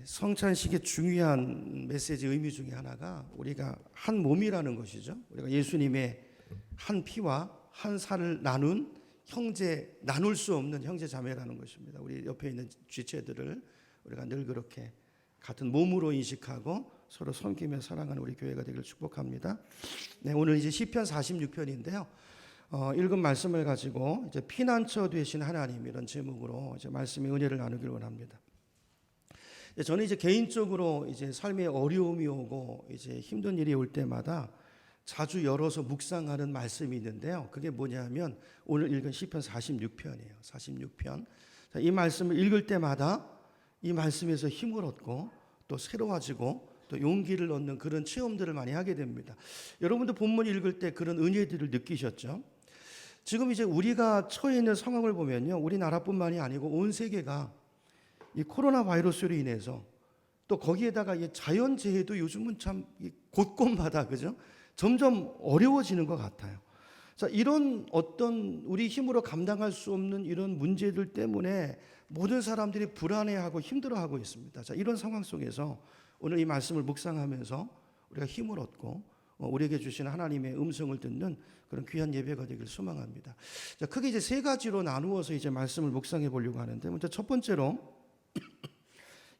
성찬식의 중요한 메시지 의미 중에 하나가 우리가 한 몸이라는 것이죠. 우리가 예수님의 한 피와 한 살을 나눈 형제, 나눌 수 없는 형제 자매라는 것입니다. 우리 옆에 있는 지체들을 우리가 늘 그렇게 같은 몸으로 인식하고 서로 섬기며 사랑하는 우리 교회가 되기를 축복합니다. 네, 오늘 이제 시편 46편인데요. 읽은 말씀을 가지고 이제 피난처 되신 하나님, 이런 제목으로 이제 말씀의 은혜를 나누길 원합니다. 저는 이제 개인적으로 이제 삶에 어려움이 오고 이제 힘든 일이 올 때마다 자주 열어서 묵상하는 말씀이 있는데요. 그게 뭐냐면 오늘 읽은 시편 46편이에요. 46편. 이 말씀을 읽을 때마다 이 말씀에서 힘을 얻고 또 새로워지고 또 용기를 얻는 그런 체험들을 많이 하게 됩니다. 여러분도 본문 읽을 때 그런 은혜들을 느끼셨죠? 지금 이제 우리가 처해 있는 상황을 보면요, 우리나라뿐만이 아니고 온 세계가 이 코로나 바이러스로 인해서 또 거기에다가 이 자연재해도 요즘은 참 곳곳마다 그죠? 점점 어려워지는 것 같아요. 자, 이런 어떤 우리 힘으로 감당할 수 없는 이런 문제들 때문에 모든 사람들이 불안해하고 힘들어하고 있습니다. 자, 이런 상황 속에서 오늘 이 말씀을 묵상하면서 우리가 힘을 얻고 우리에게 주시는 하나님의 음성을 듣는 그런 귀한 예배가 되길 소망합니다. 자, 크게 이제 세 가지로 나누어서 이제 말씀을 묵상해 보려고 하는데, 먼저 첫 번째로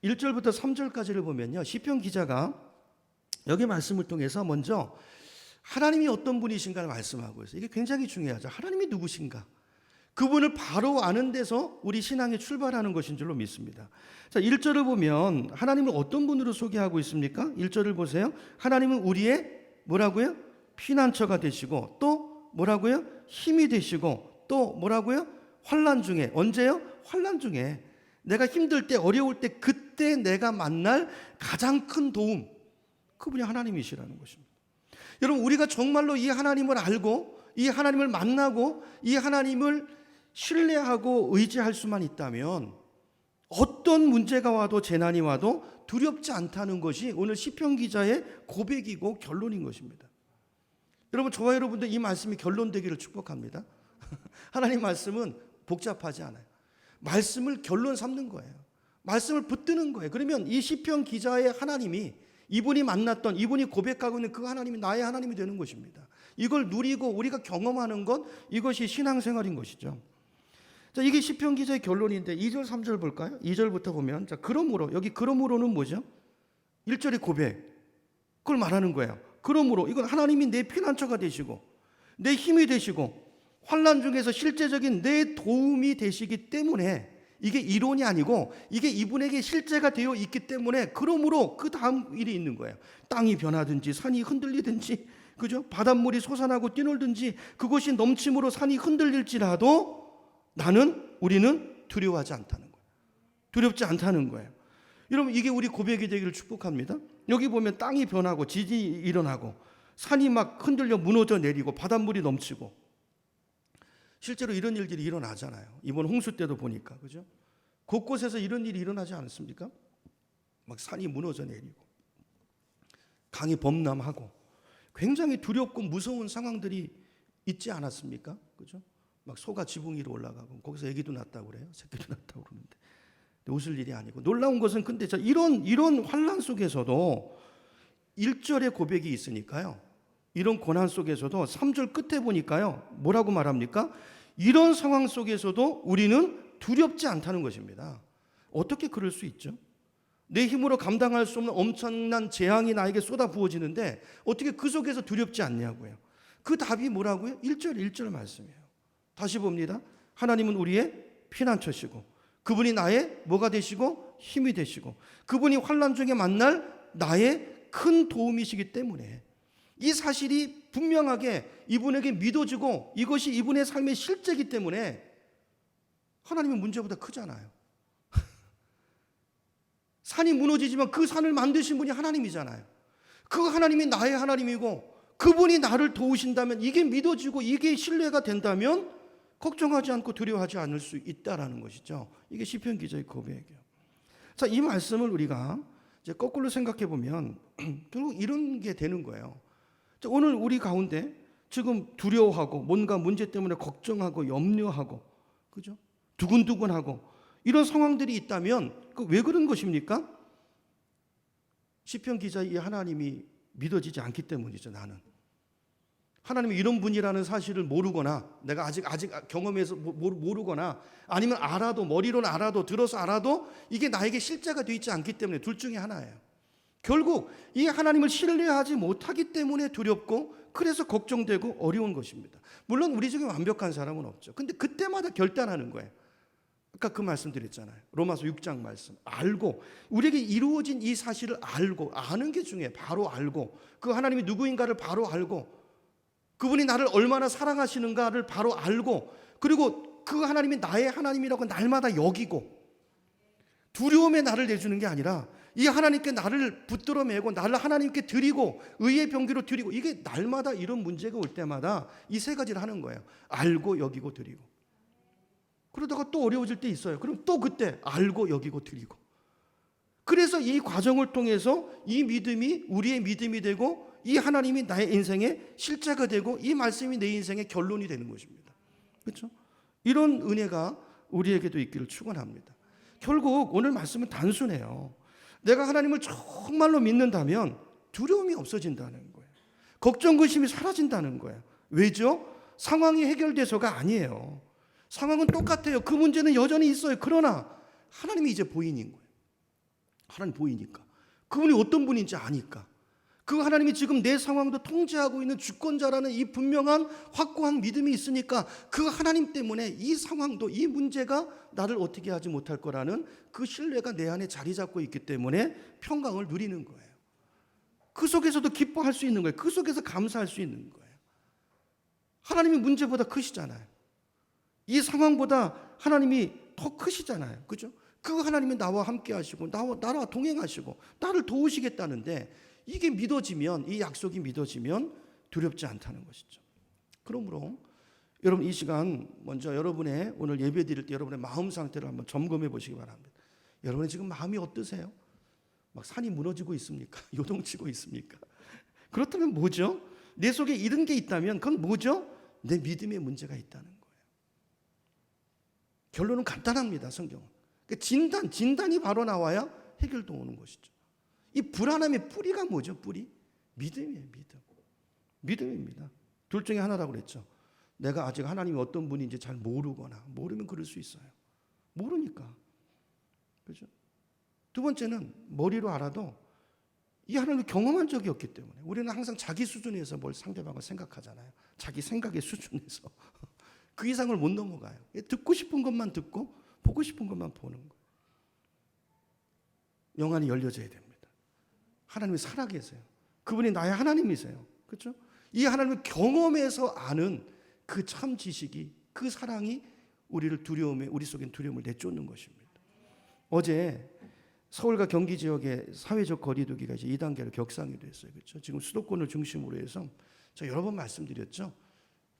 1절부터 3절까지를 보면요, 시편 기자가 여기 말씀을 통해서 먼저 하나님이 어떤 분이신가를 말씀하고 있어요. 이게 굉장히 중요하죠. 하나님이 누구신가? 그분을 바로 아는 데서 우리 신앙이 출발하는 것인 줄로 믿습니다. 자, 1절을 보면 하나님을 어떤 분으로 소개하고 있습니까? 1절을 보세요. 하나님은 우리의 뭐라고요? 피난처가 되시고, 또 뭐라고요? 힘이 되시고, 또 뭐라고요? 환난 중에. 언제요? 환난 중에. 내가 힘들 때, 어려울 때, 그때 내가 만날 가장 큰 도움, 그분이 하나님이시라는 것입니다. 여러분, 우리가 정말로 이 하나님을 알고 이 하나님을 만나고 이 하나님을 신뢰하고 의지할 수만 있다면 어떤 문제가 와도 재난이 와도 두렵지 않다는 것이 오늘 시편 기자의 고백이고 결론인 것입니다. 여러분, 저와 여러분들 이 말씀이 결론되기를 축복합니다. 하나님 말씀은 복잡하지 않아요. 말씀을 결론 삼는 거예요. 말씀을 붙드는 거예요. 그러면 이 시편 기자의 하나님이, 이분이 만났던, 이분이 고백하고 있는 그 하나님이 나의 하나님이 되는 것입니다. 이걸 누리고 우리가 경험하는 것, 이것이 신앙생활인 것이죠. 자, 이게 시편 기자의 결론인데 2절 3절 볼까요? 2절부터 보면, 자, 그러므로, 여기 그러므로는 뭐죠? 1절의 고백, 그걸 말하는 거예요. 그러므로 이건 하나님이 내 피난처가 되시고 내 힘이 되시고 환난 중에서 실제적인 내 도움이 되시기 때문에, 이게 이론이 아니고 이게 이분에게 실제가 되어 있기 때문에, 그러므로 그 다음 일이 있는 거예요. 땅이 변하든지 산이 흔들리든지, 그죠? 바닷물이 솟아나고 뛰놀든지 그것이 넘침으로 산이 흔들릴지라도 우리는 두려워하지 않다는 거예요. 두렵지 않다는 거예요. 여러분, 이게 우리 고백이 되기를 축복합니다. 여기 보면 땅이 변하고 지진이 일어나고 산이 막 흔들려 무너져 내리고 바닷물이 넘치고, 실제로 이런 일들이 일어나잖아요. 이번 홍수 때도 보니까, 그죠? 곳곳에서 이런 일이 일어나지 않습니까? 막 산이 무너져 내리고 강이 범람하고 굉장히 두렵고 무서운 상황들이 있지 않았습니까? 그죠? 막 소가 지붕 위로 올라가고 거기서 애기도 낳았다고 그래요. 새끼도 낳았다고 그러는데 웃을 일이 아니고, 놀라운 것은 근데 이런 환난 속에서도 1절의 고백이 있으니까요, 이런 고난 속에서도 3절 끝에 보니까요, 뭐라고 말합니까? 이런 상황 속에서도 우리는 두렵지 않다는 것입니다. 어떻게 그럴 수 있죠? 내 힘으로 감당할 수 없는 엄청난 재앙이 나에게 쏟아 부어지는데 어떻게 그 속에서 두렵지 않냐고요. 그 답이 뭐라고요? 1절 말씀이에요. 다시 봅니다. 하나님은 우리의 피난처시고 그분이 나의 뭐가 되시고 힘이 되시고 그분이 환난 중에 만날 나의 큰 도움이시기 때문에, 이 사실이 분명하게 이분에게 믿어지고 이것이 이분의 삶의 실제이기 때문에 하나님은 문제보다 크잖아요. 산이 무너지지만 그 산을 만드신 분이 하나님이잖아요. 그 하나님이 나의 하나님이고 그분이 나를 도우신다면, 이게 믿어지고 이게 신뢰가 된다면 걱정하지 않고 두려워하지 않을 수 있다라는 것이죠. 이게 시편 기자의 고백이에요. 자, 이 말씀을 우리가 이제 거꾸로 생각해 보면 결국 이런 게 되는 거예요. 자, 오늘 우리 가운데 지금 두려워하고 뭔가 문제 때문에 걱정하고 염려하고, 그죠? 두근두근하고 이런 상황들이 있다면 왜 그런 것입니까? 시편 기자의 하나님이 믿어지지 않기 때문이죠. 나는 하나님이 이런 분이라는 사실을 모르거나 내가 아직 경험해서 모르거나 아니면 알아도 머리로는 알아도 들어서 알아도 이게 나에게 실제가 되어 있지 않기 때문에 둘 중에 하나예요. 결국 이 하나님을 신뢰하지 못하기 때문에 두렵고 그래서 걱정되고 어려운 것입니다. 물론 우리 중에 완벽한 사람은 없죠. 근데 그때마다 결단하는 거예요. 아까 그 말씀 드렸잖아요. 로마서 6장 말씀. 알고 우리에게 이루어진 이 사실을 알고 아는 게 중요해요. 바로 알고 그 하나님이 누구인가를 바로 알고 그분이 나를 얼마나 사랑하시는가를 바로 알고 그리고 그 하나님이 나의 하나님이라고 날마다 여기고 두려움에 나를 내주는 게 아니라 이 하나님께 나를 붙들어 매고 나를 하나님께 드리고 의의 병기로 드리고 이게 날마다 이런 문제가 올 때마다 이 세 가지를 하는 거예요. 알고 여기고 드리고. 그러다가 또 어려워질 때 있어요. 그럼 또 그때 알고 여기고 드리고. 그래서 이 과정을 통해서 이 믿음이 우리의 믿음이 되고 이 하나님이 나의 인생의 실제가 되고 이 말씀이 내 인생의 결론이 되는 것입니다. 그렇죠? 이런 은혜가 우리에게도 있기를 축원합니다. 결국 오늘 말씀은 단순해요. 내가 하나님을 정말로 믿는다면 두려움이 없어진다는 거예요. 걱정, 근심이 사라진다는 거예요. 왜죠? 상황이 해결돼서가 아니에요. 상황은 똑같아요. 그 문제는 여전히 있어요. 그러나 하나님이 이제 보이는 거예요. 하나님 보이니까. 그분이 어떤 분인지 아니까. 그 하나님이 지금 내 상황도 통제하고 있는 주권자라는 이 분명한 확고한 믿음이 있으니까 그 하나님 때문에 이 상황도 이 문제가 나를 어떻게 하지 못할 거라는 그 신뢰가 내 안에 자리 잡고 있기 때문에 평강을 누리는 거예요. 그 속에서도 기뻐할 수 있는 거예요. 그 속에서 감사할 수 있는 거예요. 하나님이 문제보다 크시잖아요. 이 상황보다 하나님이 더 크시잖아요. 그죠? 그 하나님이 나와 함께 하시고 나와 동행하시고 나를 도우시겠다는데 이게 믿어지면 이 약속이 믿어지면 두렵지 않다는 것이죠. 그러므로 여러분 이 시간 먼저 여러분의 오늘 예배 드릴 때 여러분의 마음 상태를 한번 점검해 보시기 바랍니다. 여러분의 지금 마음이 어떠세요? 막 산이 무너지고 있습니까? 요동치고 있습니까? 그렇다면 뭐죠? 내 속에 이런 게 있다면 그건 뭐죠? 내 믿음에 문제가 있다는 거예요. 결론은 간단합니다. 성경은. 그러니까 진단이 바로 나와야 해결도 오는 것이죠. 이 불안함의 뿌리가 뭐죠? 뿌리? 믿음이에요. 믿음입니다. 둘 중에 하나라고 그랬죠. 내가 아직 하나님이 어떤 분인지 잘 모르면 그럴 수 있어요. 모르니까. 그렇죠? 두 번째는 머리로 알아도 이 하나님을 경험한 적이 없기 때문에 우리는 항상 자기 수준에서 뭘 상대방을 생각하잖아요. 자기 생각의 수준에서 그 이상을 못 넘어가요. 듣고 싶은 것만 듣고 보고 싶은 것만 보는 거예요. 영안이 열려져야 됩니다. 하나님이 살아계세요. 그분이 나의 하나님이세요. 그렇죠? 이 하나님을 경험해서 아는 그 참 지식이 그 사랑이 우리 속엔 두려움을 내쫓는 것입니다. 어제 서울과 경기 지역의 사회적 거리두기가 이제 2단계로 격상이 됐어요. 그렇죠? 지금 수도권을 중심으로 해서 제가 여러 번 말씀드렸죠.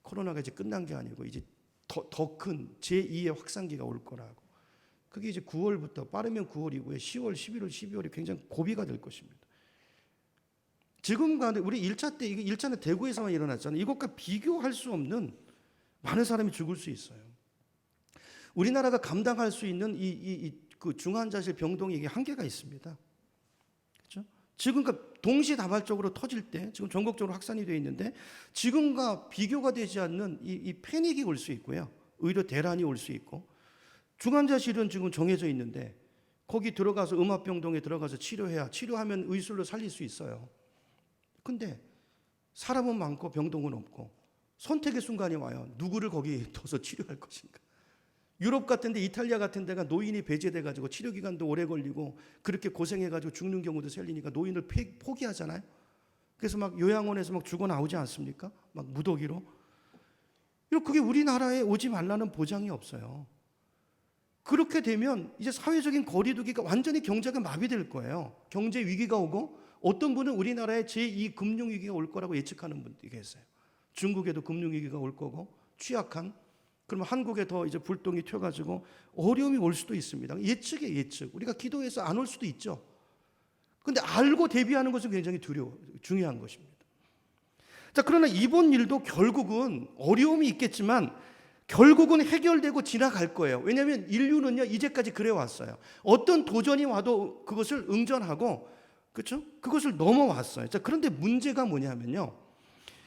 코로나가 이제 끝난 게 아니고 이제 더 큰 제2의 확산기가 올 거라고. 그게 이제 9월부터 빠르면 9월이고요. 10월, 11월, 12월이 굉장히 고비가 될 것입니다. 지금 가운데 우리 1차 때 이게 1차는 대구에서만 일어났잖아요. 이것과 비교할 수 없는 많은 사람이 죽을 수 있어요. 우리나라가 감당할 수 있는 그 중환자실 병동이 이게 한계가 있습니다. 그렇죠? 지금과 동시다발적으로 터질 때 지금 전국적으로 확산이 되어 있는데 지금과 비교가 되지 않는 이 패닉이 올 수 있고요. 의료 대란이 올 수 있고 중환자실은 지금 정해져 있는데 거기 들어가서 음압병동에 들어가서 치료하면 의술로 살릴 수 있어요. 근데 사람은 많고 병동은 없고 선택의 순간이 와요. 누구를 거기 둬서 치료할 것인가. 유럽 같은 데 이탈리아 같은 데가 노인이 배제돼 가지고 치료 기간도 오래 걸리고 그렇게 고생해 가지고 죽는 경우도 생기니까 노인을 포기하잖아요. 그래서 막 요양원에서 막 죽어 나오지 않습니까? 막 무더기로. 그게 우리나라에 오지 말라는 보장이 없어요. 그렇게 되면 이제 사회적인 거리두기가 완전히 경제가 마비될 거예요. 경제 위기가 오고 어떤 분은 우리나라에 제2 금융위기가 올 거라고 예측하는 분들이 계세요. 중국에도 금융위기가 올 거고 취약한 그러면 한국에 더 이제 불똥이 튀어가지고 어려움이 올 수도 있습니다. 예측이에요, 예측. 우리가 기도해서 안 올 수도 있죠. 그런데 알고 대비하는 것은 굉장히 중요한 것입니다. 자, 그러나 이번 일도 결국은 어려움이 있겠지만 결국은 해결되고 지나갈 거예요. 왜냐하면 인류는요 이제까지 그래 왔어요. 어떤 도전이 와도 그것을 응전하고 그렇죠? 그것을 넘어왔어요. 자, 그런데 문제가 뭐냐면요.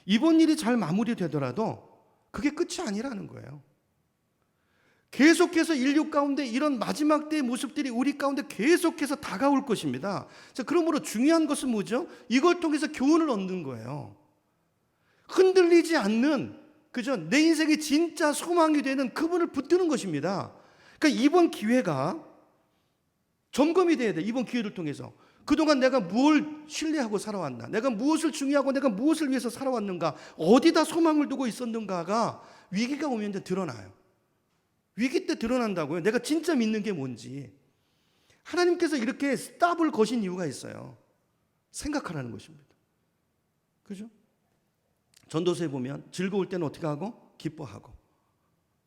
이번 일이 잘 마무리되더라도 그게 끝이 아니라는 거예요. 계속해서 인류 가운데 이런 마지막 때의 모습들이 우리 가운데 계속해서 다가올 것입니다. 자, 그러므로 중요한 것은 뭐죠? 이걸 통해서 교훈을 얻는 거예요. 흔들리지 않는, 그죠? 내 인생의 진짜 소망이 되는 그분을 붙드는 것입니다. 그러니까 이번 기회가 점검이 돼야 돼. 이번 기회를 통해서 그동안 내가 뭘 신뢰하고 살아왔나, 내가 무엇을 중요하고 내가 무엇을 위해서 살아왔는가, 어디다 소망을 두고 있었는가가 위기가 오면 이제 드러나요. 위기 때 드러난다고요. 내가 진짜 믿는 게 뭔지. 하나님께서 이렇게 스탑을 거신 이유가 있어요. 생각하라는 것입니다. 그죠? 전도서에 보면 즐거울 때는 어떻게 하고? 기뻐하고.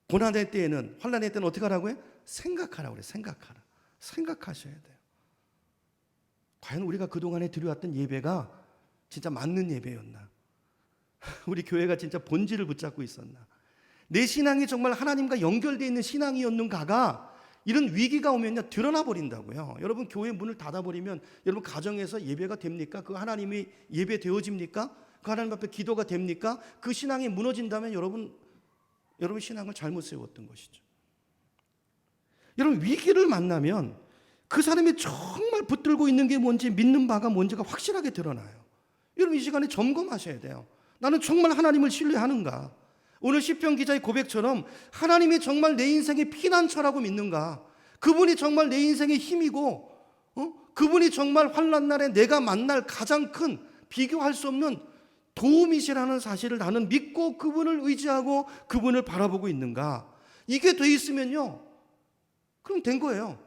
고난의 때에는, 환난의 때는 어떻게 하라고요? 생각하라고 그래요. 생각하라. 생각하셔야 돼요. 과연 우리가 그동안에 드려왔던 예배가 진짜 맞는 예배였나? 우리 교회가 진짜 본질을 붙잡고 있었나? 내 신앙이 정말 하나님과 연결되어 있는 신앙이었는가가 이런 위기가 오면요 드러나 버린다고요. 여러분 교회 문을 닫아버리면 여러분 가정에서 예배가 됩니까? 그 하나님이 예배 되어집니까? 그 하나님 앞에 기도가 됩니까? 그 신앙이 무너진다면 여러분 신앙을 잘못 세웠던 것이죠. 여러분 위기를 만나면 그 사람이 정말 붙들고 있는 게 뭔지, 믿는 바가 뭔지가 확실하게 드러나요. 여러분 이 시간에 점검하셔야 돼요. 나는 정말 하나님을 신뢰하는가? 오늘 시편 기자의 고백처럼 하나님이 정말 내 인생의 피난처라고 믿는가? 그분이 정말 내 인생의 힘이고, 그분이 정말 환난 날에 내가 만날 가장 큰 비교할 수 없는 도움이시라는 사실을 나는 믿고 그분을 의지하고 그분을 바라보고 있는가? 이게 돼 있으면요, 그럼 된 거예요.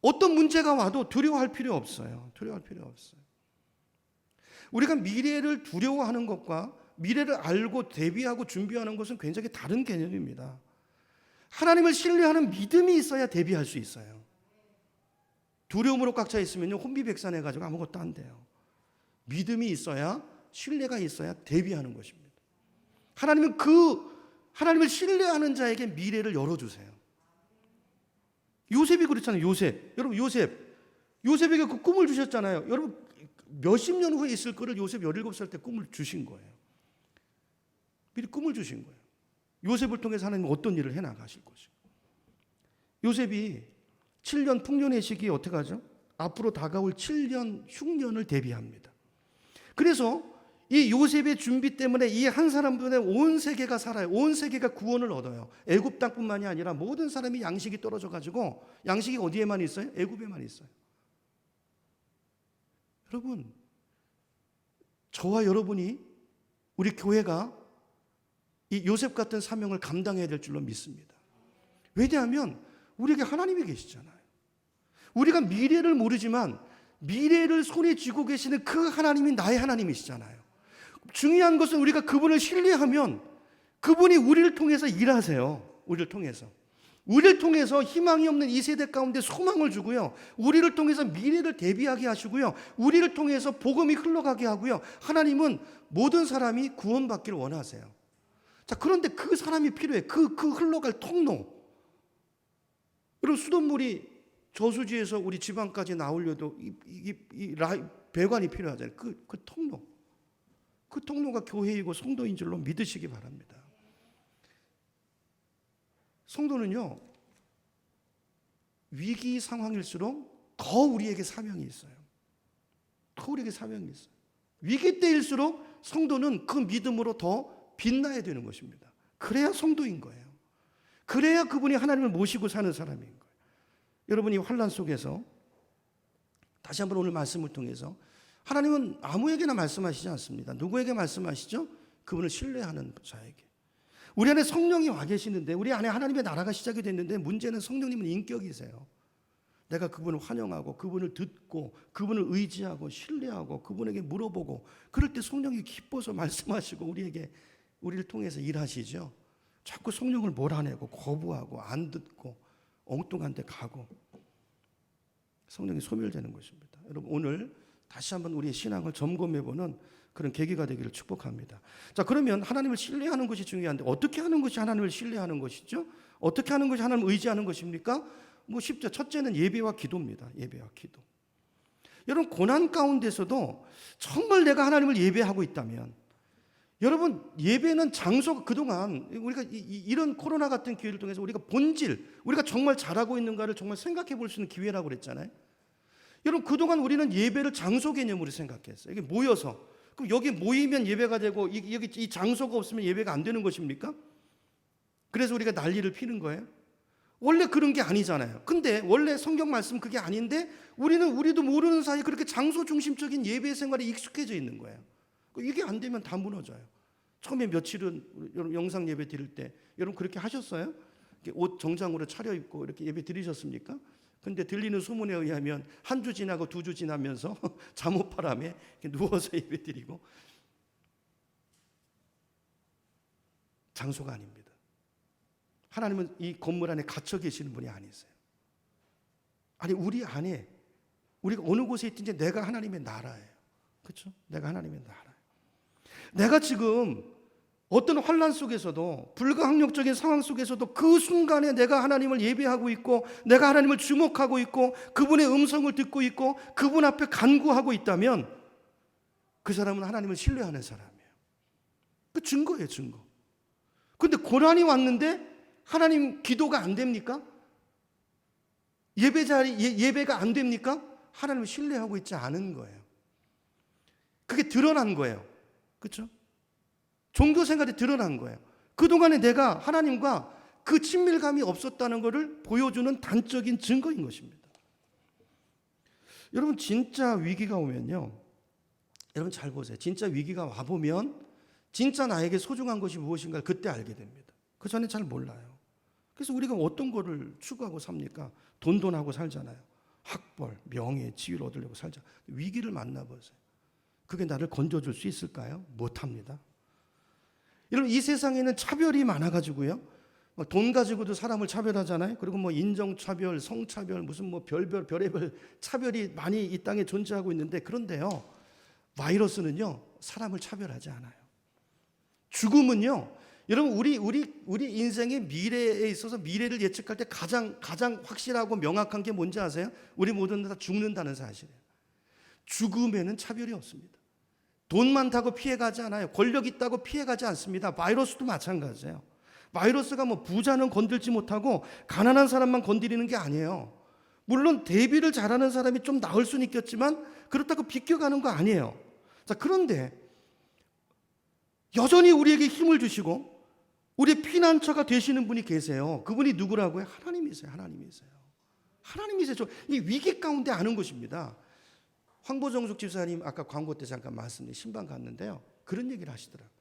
어떤 문제가 와도 두려워할 필요 없어요. 두려워할 필요 없어요. 우리가 미래를 두려워하는 것과 미래를 알고 대비하고 준비하는 것은 굉장히 다른 개념입니다. 하나님을 신뢰하는 믿음이 있어야 대비할 수 있어요. 두려움으로 꽉 차 있으면요 혼비백산해가지고 아무것도 안 돼요. 믿음이 있어야, 신뢰가 있어야 대비하는 것입니다. 하나님은 하나님을 신뢰하는 자에게 미래를 열어주세요. 요셉이 그렇잖아요. 여러분 요셉에게 그 꿈을 주셨잖아요. 여러분 몇십 년 후에 있을 거를 요셉 17살 때 꿈을 주신 거예요. 미리 꿈을 주신 거예요. 요셉을 통해서 하나님은 어떤 일을 해나가실 것이고. 요셉이 7년 풍년의 시기에 어떻게 하죠? 앞으로 다가올 7년 흉년을 대비합니다. 그래서 이 요셉의 준비 때문에 이 한 사람분의 온 세계가 살아요. 온 세계가 구원을 얻어요. 애굽 땅뿐만이 아니라 모든 사람이 양식이 떨어져 가지고, 양식이 어디에만 있어요? 애굽에만 있어요. 여러분, 저와 여러분이, 우리 교회가 이 요셉 같은 사명을 감당해야 될 줄로 믿습니다. 왜냐하면 우리에게 하나님이 계시잖아요. 우리가 미래를 모르지만 미래를 손에 쥐고 계시는 그 하나님이 나의 하나님이시잖아요. 중요한 것은 우리가 그분을 신뢰하면 그분이 우리를 통해서 일하세요. 우리를 통해서 희망이 없는 이 세대 가운데 소망을 주고요. 우리를 통해서 미래를 대비하게 하시고요. 우리를 통해서 복음이 흘러가게 하고요. 하나님은 모든 사람이 구원받기를 원하세요. 자, 그런데 그 사람이 필요해. 그 흘러갈 통로. 여러분 수돗물이 저수지에서 우리 지방까지 나오려도 배관이 필요하잖아요. 그 통로. 그 통로가 교회이고 성도인 줄로 믿으시기 바랍니다. 성도는요, 위기 상황일수록 더 우리에게 사명이 있어요. 위기 때일수록 성도는 그 믿음으로 더 빛나야 되는 것입니다. 그래야 성도인 거예요. 그래야 그분이 하나님을 모시고 사는 사람인 거예요. 여러분이 환난 속에서 다시 한번 오늘 말씀을 통해서 하나님은 아무에게나 말씀하시지 않습니다. 누구에게 말씀하시죠? 그분을 신뢰하는 자에게. 우리 안에 성령이 와 계시는데, 우리 안에 하나님의 나라가 시작이 됐는데, 문제는 성령님은 인격이세요. 내가 그분을 환영하고 그분을 듣고 그분을 의지하고 신뢰하고 그분에게 물어보고, 그럴 때 성령이 기뻐서 말씀하시고 우리를 통해서 일하시죠. 자꾸 성령을 몰아내고 거부하고 안 듣고 엉뚱한 데 가고 성령이 소멸되는 것입니다. 여러분 오늘 다시 한번 우리의 신앙을 점검해보는 그런 계기가 되기를 축복합니다. 자, 그러면 하나님을 신뢰하는 것이 중요한데 어떻게 하는 것이 하나님을 신뢰하는 것이죠? 어떻게 하는 것이 하나님을 의지하는 것입니까? 뭐 쉽죠. 첫째는 예배와 기도입니다. 예배와 기도. 여러분 고난 가운데서도 정말 내가 하나님을 예배하고 있다면, 여러분 예배는 장소, 그동안 우리가 이런 코로나 같은 기회를 통해서 우리가 본질, 우리가 정말 잘하고 있는가를 정말 생각해 볼 수 있는 기회라고 그랬잖아요. 여러분 그동안 우리는 예배를 장소 개념으로 생각했어요. 이게 모여서, 그럼 여기 모이면 예배가 되고 여기 이 장소가 없으면 예배가 안 되는 것입니까? 그래서 우리가 난리를 피는 거예요? 원래 그런 게 아니잖아요. 근데 원래 성경 말씀 그게 아닌데 우리도 모르는 사이에 그렇게 장소 중심적인 예배 생활에 익숙해져 있는 거예요. 이게 안 되면 다 무너져요. 처음에 며칠은 여러분 영상 예배 드릴 때 여러분 그렇게 하셨어요? 옷 정장으로 차려입고 이렇게 예배 드리셨습니까? 근데 들리는 소문에 의하면 한 주 지나고 2주 지나면서 잠옷바람에 누워서 예배 드리고, 장소가 아닙니다. 하나님은 이 건물 안에 갇혀 계시는 분이 아니세요. 아니 우리 안에, 우리가 어느 곳에 있든지 내가 하나님의 나라예요. 그렇죠? 내가 하나님의 나라예요. 내가 지금 어떤 환난 속에서도, 불가항력적인 상황 속에서도 그 순간에 내가 하나님을 예배하고 있고, 내가 하나님을 주목하고 있고, 그분의 음성을 듣고 있고, 그분 앞에 간구하고 있다면 그 사람은 하나님을 신뢰하는 사람이에요. 그 증거예요, 증거. 근데 고난이 왔는데 하나님 기도가 안 됩니까? 예배가 안 됩니까? 하나님을 신뢰하고 있지 않은 거예요. 그게 드러난 거예요. 그렇죠? 종교 생활이 드러난 거예요. 그동안에 내가 하나님과 그 친밀감이 없었다는 것을 보여주는 단적인 증거인 것입니다. 여러분 진짜 위기가 오면요, 여러분 잘 보세요. 진짜 위기가 와보면 진짜 나에게 소중한 것이 무엇인가를 그때 알게 됩니다. 그 전에 잘 몰라요. 그래서 우리가 어떤 거를 추구하고 삽니까? 돈하고 살잖아요. 학벌, 명예, 지위를 얻으려고 살자. 위기를 만나보세요. 그게 나를 건져줄 수 있을까요? 못합니다. 여러분 이 세상에는 차별이 많아가지고요, 돈 가지고도 사람을 차별하잖아요. 그리고 뭐 인종차별, 성차별, 무슨 뭐 별의별 차별이 많이 이 땅에 존재하고 있는데, 그런데요, 바이러스는요 사람을 차별하지 않아요. 죽음은요, 여러분 우리 인생의 미래에 있어서 미래를 예측할 때 가장 확실하고 명확한 게 뭔지 아세요? 우리 모두는 다 죽는다는 사실이에요. 죽음에는 차별이 없습니다. 돈 많다고 피해가지 않아요. 권력 있다고 피해가지 않습니다. 바이러스도 마찬가지예요. 바이러스가 뭐 부자는 건들지 못하고 가난한 사람만 건드리는 게 아니에요. 물론 대비를 잘하는 사람이 좀 나을 수는 있겠지만 그렇다고 비껴가는 거 아니에요. 자, 그런데 여전히 우리에게 힘을 주시고 우리의 피난처가 되시는 분이 계세요. 그분이 누구라고요? 하나님이세요. 하나님이세요. 하나님이세요. 이 위기 가운데 아는 것입니다. 황보정숙 집사님 아까 광고 때 잠깐 말씀드린 신방 갔는데요, 그런 얘기를 하시더라고요.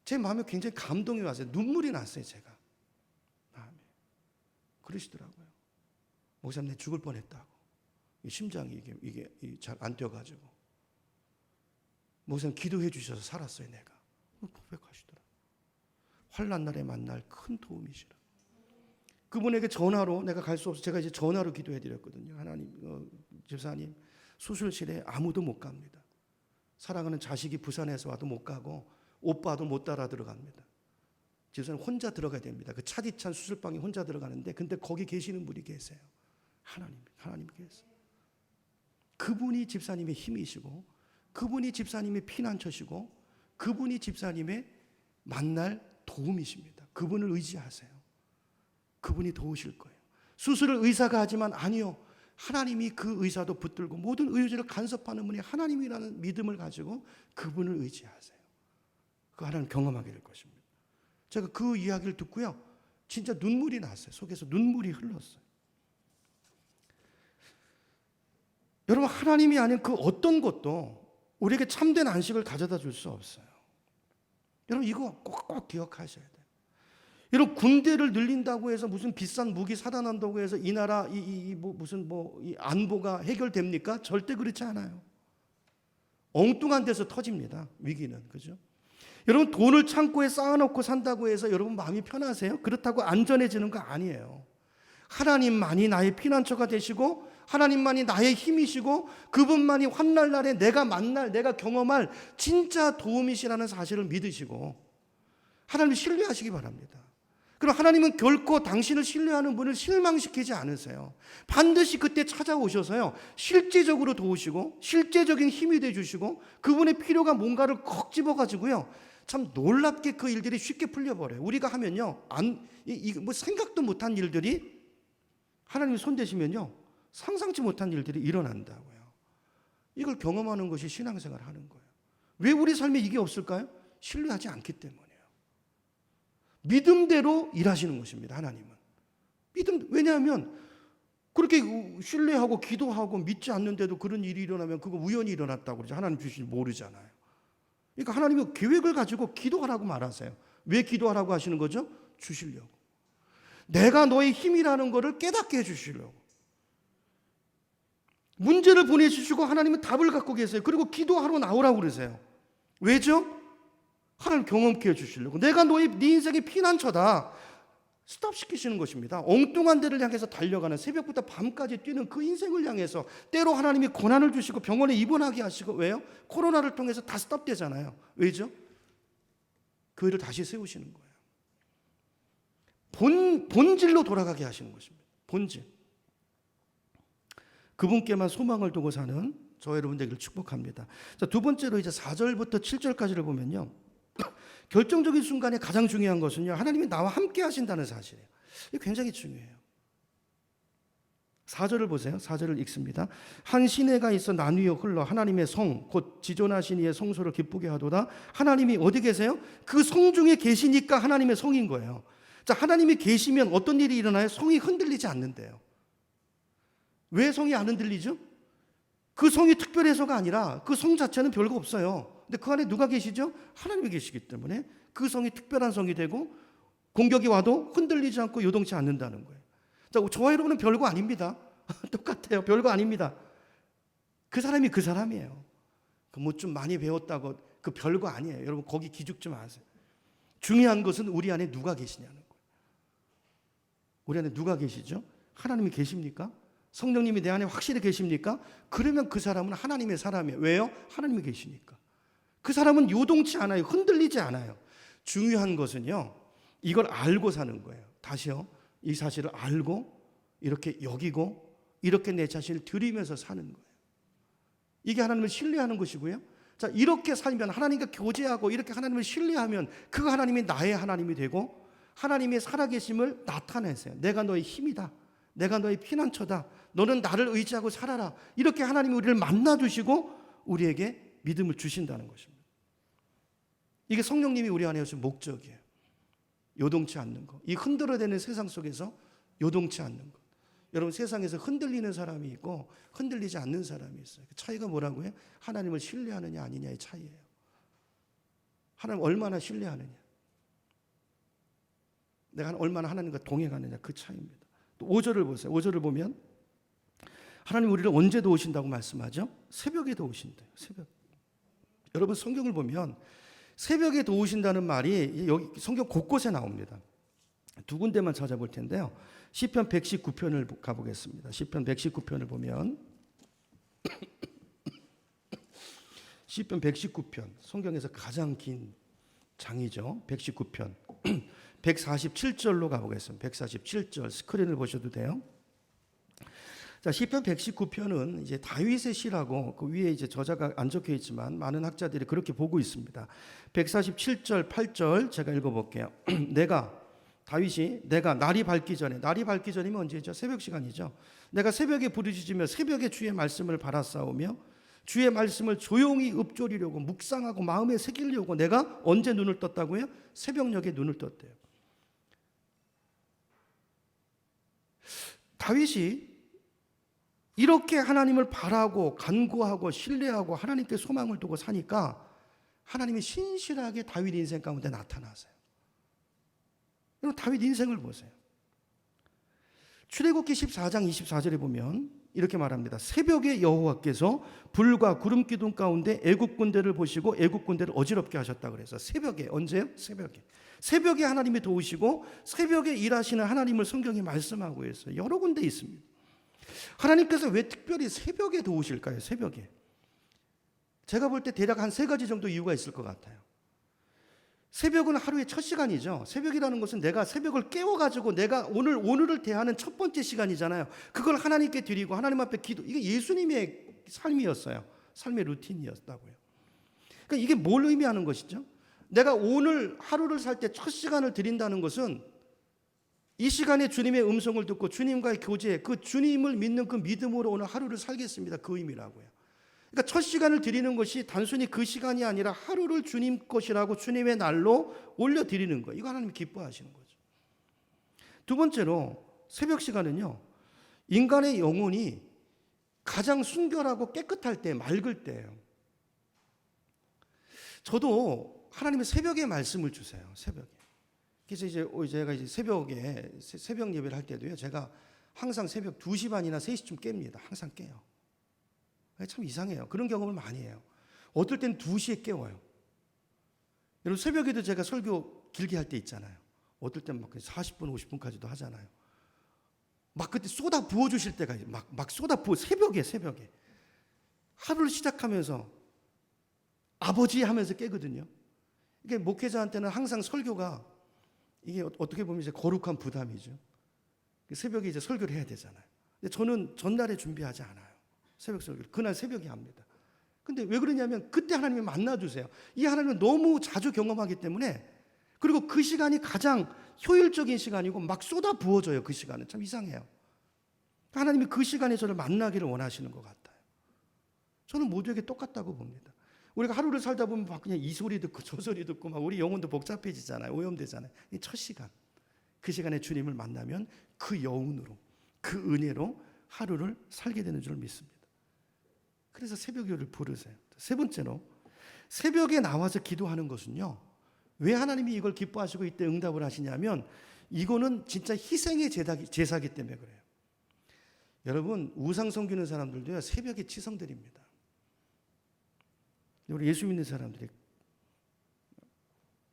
제 마음에 굉장히 감동이 왔어요. 눈물이 났어요. 제가 마음에. 그러시더라고요. 목사님 내 죽을 뻔했다고. 심장이 이게 잘 안 뛰어가지고. 목사님 기도해 주셔서 살았어요. 내가. 고백하시더라고요. 환난 날에 만날 큰 도움이시라. 그분에게 전화로, 내가 갈 수 없어 제가 이제 전화로 기도해 드렸거든요. 하나님, 집사님 수술실에 아무도 못 갑니다. 사랑하는 자식이 부산에서 와도 못 가고 오빠도 못 따라 들어갑니다. 집사님 혼자 들어가야 됩니다. 그 차디찬 수술방에 혼자 들어가는데, 근데 거기 계시는 분이 계세요. 하나님 계세요. 그분이 집사님의 힘이시고, 그분이 집사님의 피난처시고, 그분이 집사님의 만날 도움이십니다. 그분을 의지하세요. 그분이 도우실 거예요. 수술을 의사가 하지만 아니요, 하나님이 그 의사도 붙들고 모든 의료진을 간섭하는 분이 하나님이라는 믿음을 가지고 그분을 의지하세요. 그 하나님 경험하게 될 것입니다. 제가 그 이야기를 듣고요, 진짜 눈물이 났어요. 속에서 눈물이 흘렀어요. 여러분 하나님이 아닌 그 어떤 것도 우리에게 참된 안식을 가져다 줄 수 없어요. 여러분 이거 꼭 기억하셔야 돼요. 여러분 군대를 늘린다고 해서 무슨 비싼 무기 사다 난다고 해서 이 나라 이 안보가 해결됩니까? 절대 그렇지 않아요. 엉뚱한 데서 터집니다. 위기는. 그죠? 여러분 돈을 창고에 쌓아놓고 산다고 해서 여러분 마음이 편하세요? 그렇다고 안전해지는 거 아니에요. 하나님만이 나의 피난처가 되시고 하나님만이 나의 힘이시고 그분만이 환난 날에 내가 만날, 내가 경험할 진짜 도움이시라는 사실을 믿으시고 하나님을 신뢰하시기 바랍니다. 그럼 하나님은 결코 당신을 신뢰하는 분을 실망시키지 않으세요. 반드시 그때 찾아오셔서요, 실제적으로 도우시고 실제적인 힘이 되어주시고 그분의 필요가 뭔가를 콕 집어가지고요, 참 놀랍게 그 일들이 쉽게 풀려버려요. 우리가 하면요, 뭐 생각도 못한 일들이 하나님이 손대시면요, 상상치 못한 일들이 일어난다고요. 이걸 경험하는 것이 신앙생활 하는 거예요. 왜 우리 삶에 이게 없을까요? 신뢰하지 않기 때문이에요. 믿음대로 일하시는 것입니다. 하나님은 왜냐하면 그렇게 신뢰하고 기도하고 믿지 않는데도 그런 일이 일어나면 그거 우연히 일어났다고 그러죠. 하나님 주시지 모르잖아요. 그러니까 하나님은 계획을 가지고 기도하라고 말하세요. 왜 기도하라고 하시는 거죠? 주시려고. 내가 너의 힘이라는 것을 깨닫게 해주시려고. 문제를 보내주시고 하나님은 답을 갖고 계세요. 그리고 기도하러 나오라고 그러세요. 왜죠? 하나님 경험케 해주시려고. 내가 네 인생의 피난처다. 스톱시키시는 것입니다. 엉뚱한 데를 향해서 달려가는, 새벽부터 밤까지 뛰는 그 인생을 향해서 때로 하나님이 고난을 주시고 병원에 입원하게 하시고, 왜요? 코로나를 통해서 다 스톱되잖아요. 왜죠? 그 일을 다시 세우시는 거예요. 본질로 돌아가게 하시는 것입니다. 본질. 그분께만 소망을 두고 사는 저 여러분 되기를 축복합니다. 자, 두 번째로 이제 4절부터 7절까지를 보면요, 결정적인 순간에 가장 중요한 것은요, 하나님이 나와 함께 하신다는 사실이에요. 이게 굉장히 중요해요. 4절을 보세요. 4절을 읽습니다. 한 시내가 있어 나뉘어 흘러 하나님의 성 곧 지존하신 이의 성소를 기쁘게 하도다. 하나님이 어디 계세요? 그 성 중에 계시니까 하나님의 성인 거예요. 자, 하나님이 계시면 어떤 일이 일어나요? 성이 흔들리지 않는데요. 왜 성이 안 흔들리죠? 그 성이 특별해서가 아니라 그 성 자체는 별거 없어요. 근데 그 안에 누가 계시죠? 하나님이 계시기 때문에 그 성이 특별한 성이 되고 공격이 와도 흔들리지 않고 요동치 않는다는 거예요. 자, 저와 여러분은 별거 아닙니다. 똑같아요. 별거 아닙니다. 그 사람이 그 사람이에요. 뭐 좀 많이 배웠다고 그 별거 아니에요. 여러분 거기 기죽지 마세요. 중요한 것은 우리 안에 누가 계시냐는 거예요. 우리 안에 누가 계시죠? 하나님이 계십니까? 성령님이 내 안에 확실히 계십니까? 그러면 그 사람은 하나님의 사람이에요. 왜요? 하나님이 계시니까. 그 사람은 요동치 않아요. 흔들리지 않아요. 중요한 것은요, 이걸 알고 사는 거예요. 다시요, 이 사실을 알고 이렇게 여기고 이렇게 내 자신을 들이면서 사는 거예요. 이게 하나님을 신뢰하는 것이고요. 자, 이렇게 살면, 하나님과 교제하고 이렇게 하나님을 신뢰하면 그 하나님이 나의 하나님이 되고 하나님의 살아계심을 나타내세요. 내가 너의 힘이다. 내가 너의 피난처다. 너는 나를 의지하고 살아라. 이렇게 하나님이 우리를 만나주시고 우리에게 믿음을 주신다는 것입니다. 이게 성령님이 우리 안에 오신 목적이에요. 요동치 않는 것. 이 흔들어대는 세상 속에서 요동치 않는 것. 여러분, 세상에서 흔들리는 사람이 있고 흔들리지 않는 사람이 있어요. 그 차이가 뭐라고요? 하나님을 신뢰하느냐 아니냐의 차이예요. 하나님 얼마나 신뢰하느냐, 내가 얼마나 하나님과 동행하느냐, 그 차이입니다. 또 5절을 보세요. 5절을 보면 하나님 우리를 언제 도우신다고 말씀하죠? 새벽에 도우신대요. 새벽. 여러분, 성경을 보면 새벽에 도우신다는 말이 여기 성경 곳곳에 나옵니다. 두 군데만 찾아볼 텐데요. 시편 119편을 가보겠습니다. 시편 119편을 보면 시편 119편, 성경에서 가장 긴 장이죠. 119편 147절로 가보겠습니다. 147절 스크린을 보셔도 돼요. 자, 시편 119편은 이제 다윗의 시라고 그 위에 이제 저자가 안 적혀 있지만 많은 학자들이 그렇게 보고 있습니다. 147절 8절 제가 읽어볼게요. 다윗이 내가 날이 밝기 전에, 날이 밝기 전이면 언제죠? 새벽 시간이죠. 내가 새벽에 부르짖으며 새벽에 주의 말씀을 바라싸우며 주의 말씀을 조용히 읊조리려고 묵상하고 마음에 새기려고 내가 언제 눈을 떴다고요? 새벽녘에 눈을 떴대요. 다윗이 이렇게 하나님을 바라고 간구하고 신뢰하고 하나님께 소망을 두고 사니까 하나님이 신실하게 다윗 인생 가운데 나타나세요. 여러분, 다윗 인생을 보세요. 출애굽기 14장 24절에 보면 이렇게 말합니다. 새벽에 여호와께서 불과 구름 기둥 가운데 애국 군대를 보시고 애국 군대를 어지럽게 하셨다 그래서 새벽에, 언제요? 새벽에 하나님이 도우시고 새벽에 일하시는 하나님을 성경이 말씀하고 있어요. 여러 군데 있습니다. 하나님께서 왜 특별히 새벽에 도우실까요? 새벽에. 제가 볼 때 대략 한 3가지 정도 이유가 있을 것 같아요. 새벽은 하루의 첫 시간이죠. 새벽이라는 것은 내가 새벽을 깨워가지고 내가 오늘을 대하는 첫 번째 시간이잖아요. 그걸 하나님께 드리고 하나님 앞에 기도. 이게 예수님의 삶이었어요. 삶의 루틴이었다고요. 그러니까 이게 뭘 의미하는 것이죠? 내가 오늘 하루를 살 때 첫 시간을 드린다는 것은 이 시간에 주님의 음성을 듣고 주님과의 교제, 그 주님을 믿는 그 믿음으로 오늘 하루를 살겠습니다. 그 의미라고요. 그러니까 첫 시간을 드리는 것이 단순히 그 시간이 아니라 하루를 주님 것이라고 주님의 날로 올려드리는 거예요. 이거 하나님이 기뻐하시는 거죠. 두 번째로 새벽 시간은요, 인간의 영혼이 가장 순결하고 깨끗할 때, 맑을 때예요. 저도 하나님의 새벽에 말씀을 주세요. 새벽에. 그래서 제가 새벽에 새벽 예배를 할 때도요, 제가 항상 새벽 2시 반이나 3시쯤 깹니다. 항상 깨요. 참 이상해요. 그런 경험을 많이 해요. 어떨 땐 2시에 깨워요. 여러분 새벽에도 제가 설교 길게 할 때 있잖아요. 어떨 땐 막 40분, 50분까지도 하잖아요. 막 그때 쏟아 부어 주실 때가 막 쏟아 부어 새벽에 하루를 시작하면서 아버지 하면서 깨거든요. 이게 목회자한테는 항상 설교가 이게 어떻게 보면 이제 거룩한 부담이죠. 새벽에 이제 설교를 해야 되잖아요. 근데 저는 전날에 준비하지 않아요. 새벽 설교를 그날 새벽에 합니다. 근데 왜 그러냐면 그때 하나님이 만나주세요. 이 하나님은 너무 자주 경험하기 때문에, 그리고 그 시간이 가장 효율적인 시간이고 막 쏟아 부어져요. 그 시간은 참 이상해요. 하나님이 그 시간에 저를 만나기를 원하시는 것 같아요. 저는 모두에게 똑같다고 봅니다. 우리가 하루를 살다 보면 막 그냥 이 소리 듣고 저 소리 듣고 막 우리 영혼도 복잡해지잖아요. 오염되잖아요. 이 첫 시간, 그 시간에 주님을 만나면 그 여운으로, 그 은혜로 하루를 살게 되는 줄 믿습니다. 그래서 새벽기도를 부르세요. 세 번째로 새벽에 나와서 기도하는 것은요, 왜 하나님이 이걸 기뻐하시고 이때 응답을 하시냐면 이거는 진짜 희생의 제사기 때문에 그래요. 여러분 우상 섬기는 사람들도요 새벽에 치성드립니다. 우리 예수 믿는 사람들이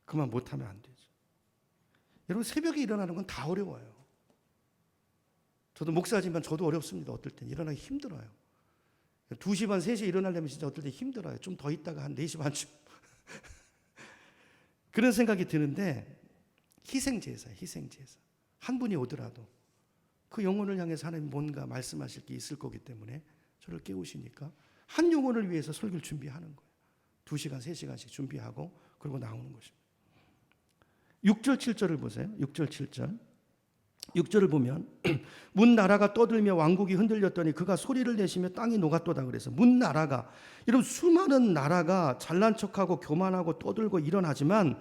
그만 못하면 안 되죠. 여러분 새벽에 일어나는 건 다 어려워요. 저도 목사지만 저도 어렵습니다. 어떨 땐 일어나기 힘들어요. 2시 반, 3시에 일어나려면 진짜 어떨 때 힘들어요. 좀 더 있다가 한 4시 반쯤 그런 생각이 드는데, 희생제사예요. 희생제사. 한 분이 오더라도 그 영혼을 향해서 하나님 뭔가 말씀하실 게 있을 거기 때문에 저를 깨우시니까 한 영혼을 위해서 설교를 준비하는 거예요. 2시간, 3시간씩 준비하고 그리고 나오는 것입니다. 6절, 7절을 보세요. 6절, 7절. 6절을 보면 문 나라가 떠들며 왕국이 흔들렸더니 그가 소리를 내시며 땅이 녹았도다 그래서 문 나라가, 여러분 수많은 나라가 잘난 척하고 교만하고 떠들고 일어나지만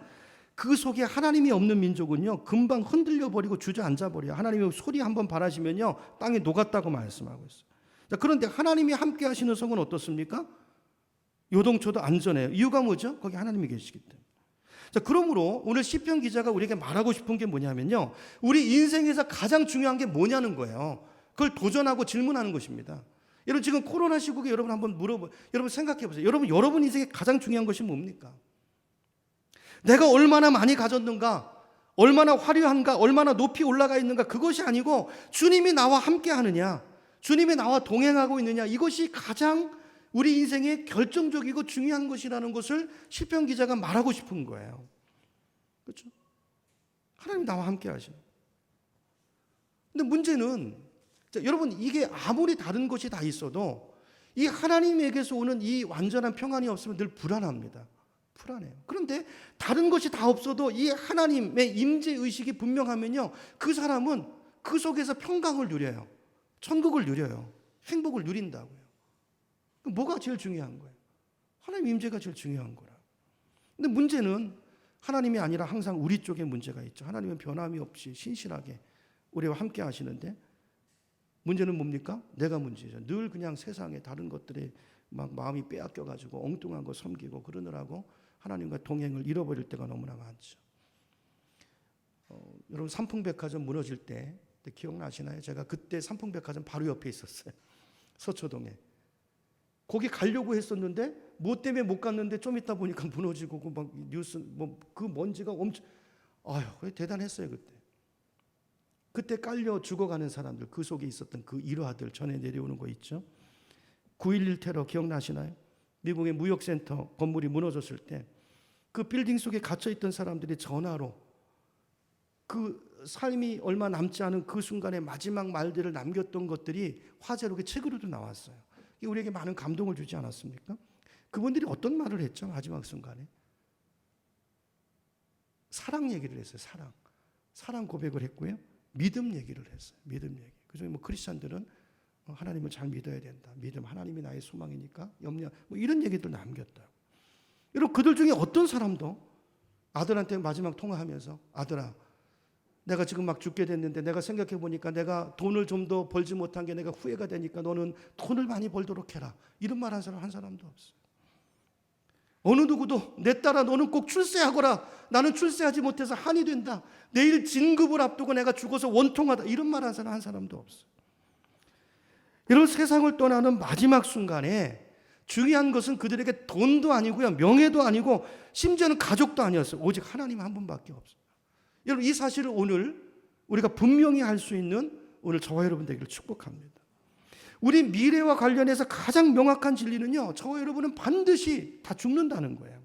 그 속에 하나님이 없는 민족은요 금방 흔들려 버리고 주저앉아 버려요. 하나님이 소리 한번 바라시면요 땅이 녹았다고 말씀하고 있어요. 자, 그런데 하나님이 함께 하시는 성은 어떻습니까? 요동쳐도 안전해요. 이유가 뭐죠? 거기 하나님이 계시기 때문에. 자, 그러므로 오늘 시편 기자가 우리에게 말하고 싶은 게 뭐냐면요, 우리 인생에서 가장 중요한 게 뭐냐는 거예요. 그걸 도전하고 질문하는 것입니다. 여러분 지금 코로나 시국에 여러분 한번 여러분 생각해 보세요. 여러분 인생에 가장 중요한 것이 뭡니까? 내가 얼마나 많이 가졌는가, 얼마나 화려한가, 얼마나 높이 올라가 있는가, 그것이 아니고 주님이 나와 함께 하느냐, 주님이 나와 동행하고 있느냐, 이것이 가장 우리 인생의 결정적이고 중요한 것이라는 것을 시편 기자가 말하고 싶은 거예요. 그렇죠? 하나님 나와 함께 하시는. 근데 문제는 여러분 이게 아무리 다른 것이 다 있어도 이 하나님에게서 오는 이 완전한 평안이 없으면 늘 불안합니다. 불안해요. 그런데 다른 것이 다 없어도 이 하나님의 임재 의식이 분명하면요, 그 사람은 그 속에서 평강을 누려요. 천국을 누려요. 행복을 누린다고요. 뭐가 제일 중요한 거예요? 하나님 임재가 제일 중요한 거라. 근데 문제는 하나님이 아니라 항상 우리 쪽에 문제가 있죠. 하나님은 변함이 없이 신실하게 우리와 함께 하시는데 문제는 뭡니까? 내가 문제죠. 늘 그냥 세상에 다른 것들에 막 마음이 빼앗겨 가지고 엉뚱한 거 섬기고 그러느라고 하나님과 동행을 잃어버릴 때가 너무나 많죠. 여러분 삼풍백화점 무너질 때 기억나시나요? 제가 그때 삼풍백화점 바로 옆에 있었어요. 서초동에. 거기 가려고 했었는데 뭐 때문에 못 갔는데 좀 있다 보니까 무너지고 막 뉴스 그 먼지가 엄청, 아유 대단했어요. 그때 깔려 죽어가는 사람들, 그 속에 있었던 그 일화들 전해 내려오는 거 있죠. 9.11 테러 기억나시나요? 미국의 무역센터 건물이 무너졌을 때 그 빌딩 속에 갇혀 있던 사람들이 전화로 그 삶이 얼마 남지 않은 그 순간의 마지막 말들을 남겼던 것들이 화제로 책으로도 나왔어요. 이게 우리에게 많은 감동을 주지 않았습니까? 그분들이 어떤 말을 했죠? 마지막 순간에 사랑 얘기를 했어요. 사랑 고백을 했고요. 믿음 얘기를 했어요. 믿음 얘기. 그중에 뭐 크리스천들은 하나님을 잘 믿어야 된다. 믿음, 하나님이 나의 소망이니까 염려, 뭐 이런 얘기들 남겼다. 여러분, 그들 중에 어떤 사람도 아들한테 마지막 통화하면서, 아들아, 내가 지금 막 죽게 됐는데 내가 생각해 보니까 내가 돈을 좀 더 벌지 못한 게 내가 후회가 되니까 너는 돈을 많이 벌도록 해라, 이런 말 한 사람도 없어요. 어느 누구도 내 딸아 너는 꼭 출세하거라, 나는 출세하지 못해서 한이 된다, 내일 진급을 앞두고 내가 죽어서 원통하다, 이런 말 한 사람도 없어요. 이런 세상을 떠나는 마지막 순간에 중요한 것은 그들에게 돈도 아니고요, 명예도 아니고 심지어는 가족도 아니었어요. 오직 하나님 한 분밖에 없어요. 여러분, 이 사실을 오늘 우리가 분명히 할 수 있는 오늘 저와 여러분 되기를 축복합니다. 우리 미래와 관련해서 가장 명확한 진리는요, 저와 여러분은 반드시 다 죽는다는 거예요.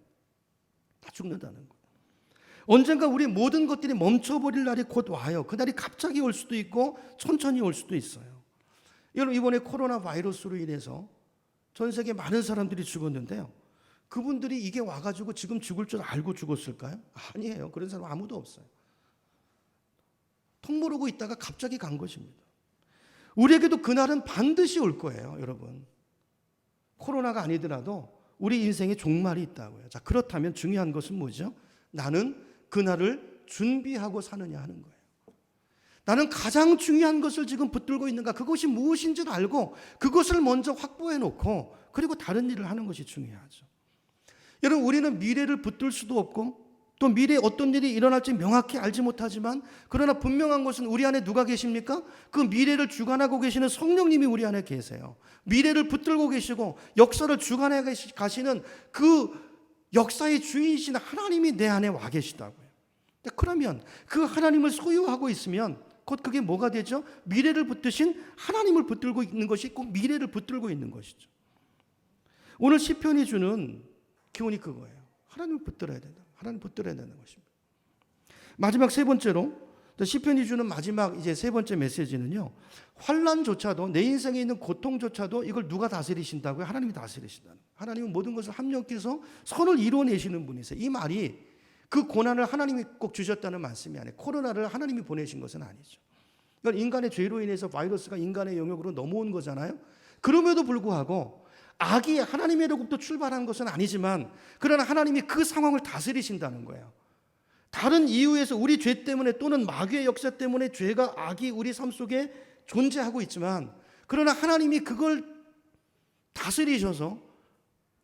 다 죽는다는 거예요. 언젠가 우리 모든 것들이 멈춰버릴 날이 곧 와요. 그날이 갑자기 올 수도 있고 천천히 올 수도 있어요. 여러분, 이번에 코로나 바이러스로 인해서 전 세계 많은 사람들이 죽었는데요, 그분들이 이게 와가지고 지금 죽을 줄 알고 죽었을까요? 아니에요. 그런 사람 아무도 없어요. 턱 모르고 있다가 갑자기 간 것입니다. 우리에게도 그날은 반드시 올 거예요, 여러분. 코로나가 아니더라도 우리 인생에 종말이 있다고요. 자, 그렇다면 중요한 것은 뭐죠? 나는 그날을 준비하고 사느냐 하는 거예요. 나는 가장 중요한 것을 지금 붙들고 있는가, 그것이 무엇인 줄 알고 그것을 먼저 확보해 놓고 그리고 다른 일을 하는 것이 중요하죠. 여러분, 우리는 미래를 붙들 수도 없고 또 미래에 어떤 일이 일어날지 명확히 알지 못하지만, 그러나 분명한 것은 우리 안에 누가 계십니까? 그 미래를 주관하고 계시는 성령님이 우리 안에 계세요. 미래를 붙들고 계시고 역사를 주관해 가시는 그 역사의 주인이신 하나님이 내 안에 와 계시다고요. 그러면 그 하나님을 소유하고 있으면 곧 그게 뭐가 되죠? 미래를 붙드신 하나님을 붙들고 있는 것이 꼭 미래를 붙들고 있는 것이죠. 오늘 시편이 주는 교훈이 그거예요. 하나님을 붙들어야 된다. 하나님 붙들어야 되는 것입니다. 마지막 세 번째로, 시편이 주는 마지막 이제 세 번째 메시지는요, 환난조차도, 내 인생에 있는 고통조차도 이걸 누가 다스리신다고요? 하나님이 다스리신다는. 하나님은 모든 것을 합력해서 선을 이루어내시는 분이세요. 이 말이 그 고난을 하나님이 꼭 주셨다는 말씀이 아니에요. 코로나를 하나님이 보내신 것은 아니죠. 이건 인간의 죄로 인해서 바이러스가 인간의 영역으로 넘어온 거잖아요. 그럼에도 불구하고 악이 하나님의로부터 출발한 것은 아니지만, 그러나 하나님이 그 상황을 다스리신다는 거예요. 다른 이유에서 우리 죄 때문에 또는 마귀의 역사 때문에 죄가, 악이 우리 삶 속에 존재하고 있지만, 그러나 하나님이 그걸 다스리셔서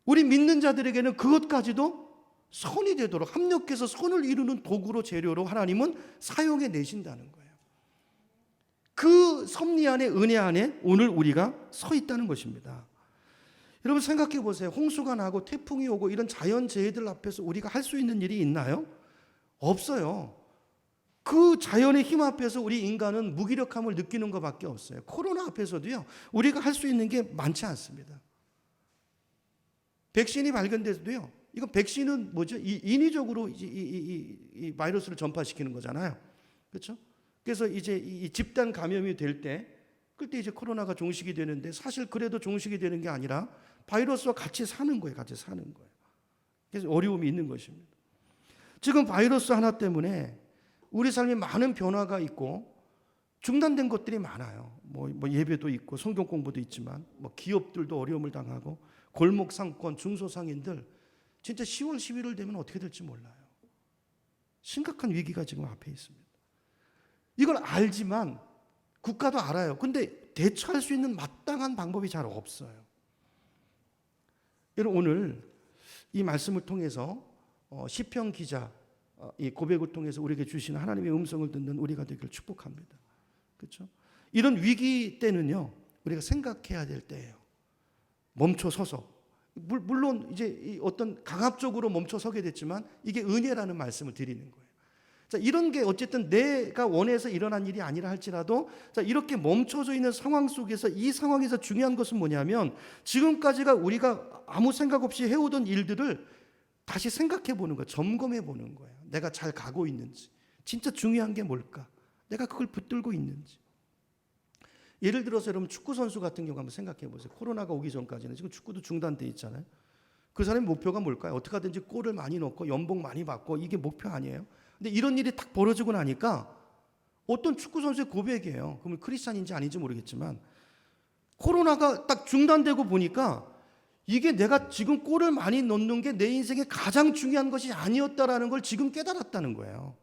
우리 믿는 자들에게는 그것까지도 선이 되도록 합력해서 선을 이루는 도구로, 재료로 하나님은 사용해 내신다는 거예요. 그 섭리 안에, 은혜 안에 오늘 우리가 서 있다는 것입니다. 여러분, 생각해 보세요. 홍수가 나고 태풍이 오고 이런 자연재해들 앞에서 우리가 할 수 있는 일이 있나요? 없어요. 그 자연의 힘 앞에서 우리 인간은 무기력함을 느끼는 것밖에 없어요. 코로나 앞에서도요, 우리가 할 수 있는 게 많지 않습니다. 백신이 발견돼도요, 이건 백신은 뭐죠? 인위적으로 이 바이러스를 전파시키는 거잖아요. 그렇죠? 그래서 이제 이 집단 감염이 될 때, 그때 이제 코로나가 종식이 되는데, 사실 그래도 종식이 되는 게 아니라 바이러스와 같이 사는 거예요. 같이 사는 거예요. 그래서 어려움이 있는 것입니다. 지금 바이러스 하나 때문에 우리 삶에 많은 변화가 있고 중단된 것들이 많아요. 뭐 예배도 있고 성경 공부도 있지만, 뭐 기업들도 어려움을 당하고, 골목 상권, 중소상인들 진짜 10월 11월 되면 어떻게 될지 몰라요. 심각한 위기가 지금 앞에 있습니다. 이걸 알지만, 국가도 알아요. 근데 대처할 수 있는 마땅한 방법이 잘 없어요. 여러분, 오늘 이 말씀을 통해서 시편 기자 이 고백을 통해서 우리에게 주시는 하나님의 음성을 듣는 우리가 되기를 축복합니다. 그렇죠? 이런 위기 때는요, 우리가 생각해야 될 때예요. 멈춰 서서, 물론 이제 어떤 강압적으로 멈춰 서게 됐지만 이게 은혜라는 말씀을 드리는 거예요. 자, 이런 게 어쨌든 내가 원해서 일어난 일이 아니라 할지라도, 자, 이렇게 멈춰져 있는 상황 속에서, 이 상황에서 중요한 것은 뭐냐면, 지금까지가 우리가 아무 생각 없이 해오던 일들을 다시 생각해 보는 거예요. 점검해 보는 거예요. 내가 잘 가고 있는지, 진짜 중요한 게 뭘까? 내가 그걸 붙들고 있는지. 예를 들어서 여러분 축구 선수 같은 경우 한번 생각해 보세요. 코로나가 오기 전까지는 지금 축구도 중단돼 있잖아요. 그 사람의 목표가 뭘까요? 어떻게 하든지 골을 많이 넣고 연봉 많이 받고 이게 목표 아니에요? 근데 이런 일이 딱 벌어지고 나니까 어떤 축구 선수의 고백이에요. 그러면 크리스찬인지 아닌지 모르겠지만 코로나가 딱 중단되고 보니까 이게 내가 지금 골을 많이 넣는 게 내 인생의 가장 중요한 것이 아니었다라는 걸 지금 깨달았다는 거예요.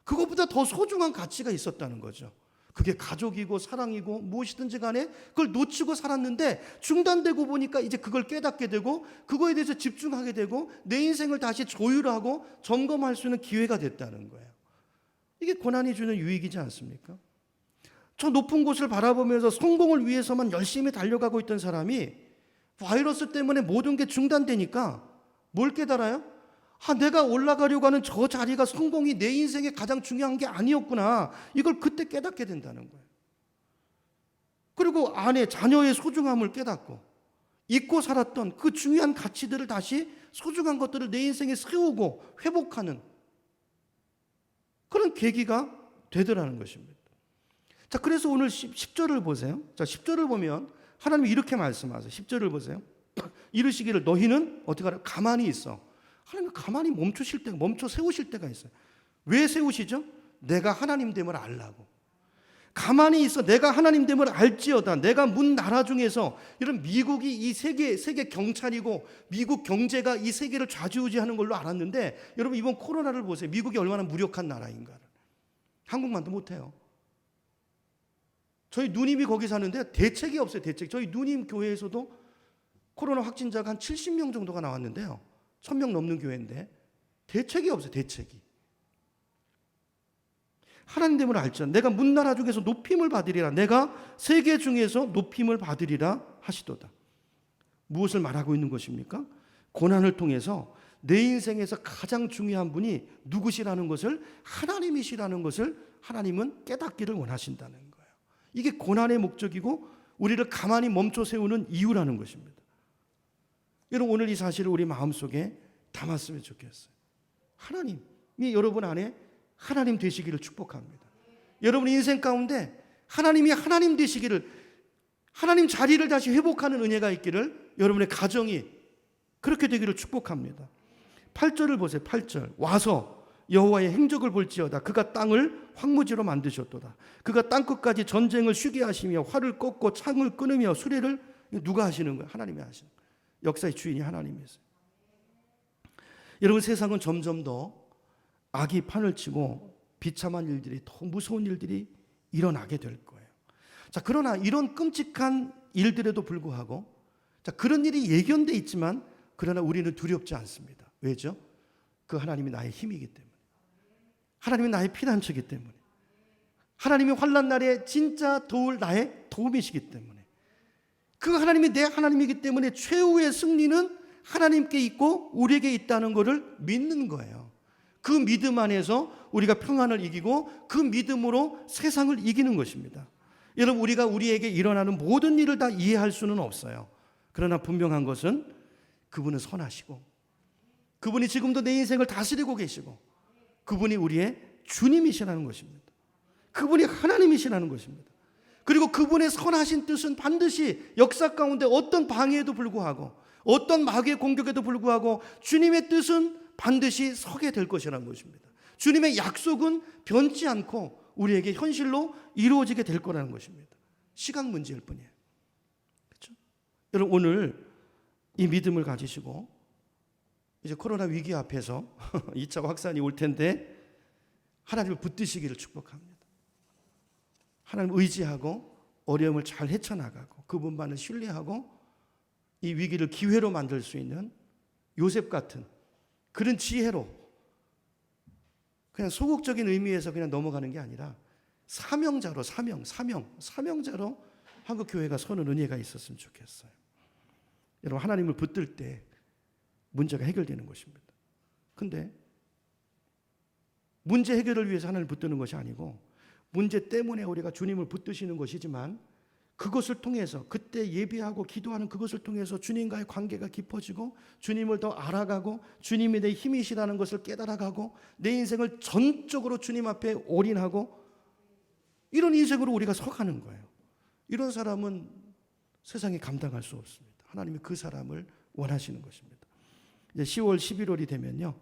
그것보다 더 소중한 가치가 있었다는 거죠. 그게 가족이고 사랑이고 무엇이든지 간에 그걸 놓치고 살았는데 중단되고 보니까 이제 그걸 깨닫게 되고 그거에 대해서 집중하게 되고 내 인생을 다시 조율하고 점검할 수 있는 기회가 됐다는 거예요. 이게 고난이 주는 유익이지 않습니까? 저 높은 곳을 바라보면서 성공을 위해서만 열심히 달려가고 있던 사람이 바이러스 때문에 모든 게 중단되니까 뭘 깨달아요? 내가 올라가려고 하는 저 자리가 성공이 내 인생에 가장 중요한 게 아니었구나. 이걸 그때 깨닫게 된다는 거예요. 그리고 아내, 자녀의 소중함을 깨닫고 잊고 살았던 그 중요한 가치들을 다시 소중한 것들을 내 인생에 세우고 회복하는 그런 계기가 되더라는 것입니다. 자, 그래서 오늘 10절을 보세요. 자, 10절을 보면 하나님이 이렇게 말씀하세요. 10절을 보세요. 이르시기를 너희는 어떻게 하라? 가만히 있어. 하나님은 가만히 멈춰 세우실 때가 있어요. 왜 세우시죠? 내가 하나님 됨을 알라고. 가만히 있어. 내가 하나님 됨을 알지어다. 내가 문 나라 중에서 이런 미국이 이 세계 경찰이고 미국 경제가 이 세계를 좌지우지하는 걸로 알았는데 여러분 이번 코로나를 보세요. 미국이 얼마나 무력한 나라인가를. 한국만도 못해요. 저희 누님이 거기 사는데 대책이 없어요. 대책. 저희 누님 교회에서도 코로나 확진자가 한 70명 정도가 나왔는데요. 1000명 넘는 교회인데 대책이 없어요. 대책이. 하나님 됨을 알자. 내가 문나라 중에서 높임을 받으리라. 내가 세계 중에서 높임을 받으리라 하시도다. 무엇을 말하고 있는 것입니까? 고난을 통해서 내 인생에서 가장 중요한 분이 누구시라는 것을 하나님이시라는 것을 하나님은 깨닫기를 원하신다는 거예요. 이게 고난의 목적이고 우리를 가만히 멈춰 세우는 이유라는 것입니다. 여러분 오늘 이 사실을 우리 마음속에 담았으면 좋겠어요. 하나님이 여러분 안에 하나님 되시기를 축복합니다. 여러분 인생 가운데 하나님이 하나님 되시기를, 하나님 자리를 다시 회복하는 은혜가 있기를 여러분의 가정이 그렇게 되기를 축복합니다. 8절을 보세요. 8절. 와서 여호와의 행적을 볼지어다. 그가 땅을 황무지로 만드셨도다. 그가 땅끝까지 전쟁을 쉬게 하시며 활을 꺾고 창을 끊으며 수레를, 누가 하시는 거예요? 하나님이 하시는 거예요. 역사의 주인이 하나님이세요. 여러분 세상은 점점 더 악이 판을 치고 비참한 일들이, 더 무서운 일들이 일어나게 될 거예요. 자, 그러나 이런 끔찍한 일들에도 불구하고, 자, 그런 일이 예견돼 있지만 그러나 우리는 두렵지 않습니다. 왜죠? 그 하나님이 나의 힘이기 때문에, 하나님이 나의 피난처이기 때문에, 하나님이 환난 날에 진짜 도울 나의 도움이시기 때문에, 그 하나님이 내 하나님이기 때문에 최후의 승리는 하나님께 있고 우리에게 있다는 것을 믿는 거예요. 그 믿음 안에서 우리가 평안을 이기고 그 믿음으로 세상을 이기는 것입니다. 여러분 우리가 우리에게 일어나는 모든 일을 다 이해할 수는 없어요. 그러나 분명한 것은 그분은 선하시고 그분이 지금도 내 인생을 다스리고 계시고 그분이 우리의 주님이시라는 것입니다. 그분이 하나님이시라는 것입니다. 그리고 그분의 선하신 뜻은 반드시 역사 가운데 어떤 방해에도 불구하고 어떤 마귀의 공격에도 불구하고 주님의 뜻은 반드시 서게 될 것이라는 것입니다. 주님의 약속은 변치 않고 우리에게 현실로 이루어지게 될 거라는 것입니다. 시간 문제일 뿐이에요. 그렇죠? 여러분 오늘 이 믿음을 가지시고 이제 코로나 위기 앞에서 2차 확산이 올 텐데 하나님을 붙드시기를 축복합니다. 하나님 의지하고 어려움을 잘 헤쳐나가고 그분만을 신뢰하고 이 위기를 기회로 만들 수 있는 요셉 같은 그런 지혜로 그냥 소극적인 의미에서 그냥 넘어가는 게 아니라 사명자로 사명자로 한국 교회가 서는 은혜가 있었으면 좋겠어요. 여러분 하나님을 붙들 때 문제가 해결되는 것입니다. 근데 문제 해결을 위해서 하나님을 붙드는 것이 아니고 문제 때문에 우리가 주님을 붙드시는 것이지만 그것을 통해서 그때 예배하고 기도하는 그것을 통해서 주님과의 관계가 깊어지고 주님을 더 알아가고 주님이 내 힘이시라는 것을 깨달아가고 내 인생을 전적으로 주님 앞에 올인하고 이런 인생으로 우리가 서가는 거예요. 이런 사람은 세상에 감당할 수 없습니다. 하나님이 그 사람을 원하시는 것입니다. 이제 10월, 11월이 되면요,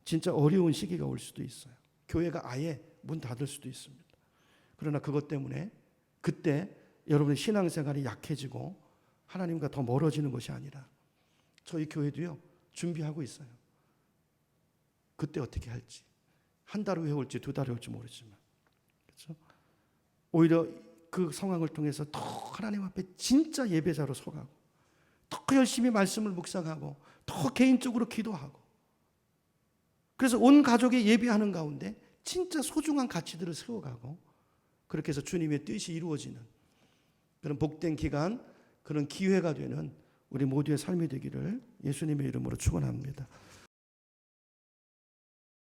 진짜 어려운 시기가 올 수도 있어요. 교회가 아예 문 닫을 수도 있습니다. 그러나 그것 때문에 그때 여러분의 신앙생활이 약해지고 하나님과 더 멀어지는 것이 아니라 저희 교회도요, 준비하고 있어요. 그때 어떻게 할지. 한 달 후에 올지 2달에 올지 모르지만, 그렇죠? 오히려 그 상황을 통해서 더 하나님 앞에 진짜 예배자로 서가고 더 열심히 말씀을 묵상하고 더 개인적으로 기도하고, 그래서 온 가족이 예배하는 가운데 진짜 소중한 가치들을 세워가고, 그렇게 해서 주님의 뜻이 이루어지는 그런 복된 기간, 그런 기회가 되는 우리 모두의 삶이 되기를 예수님의 이름으로 축원합니다.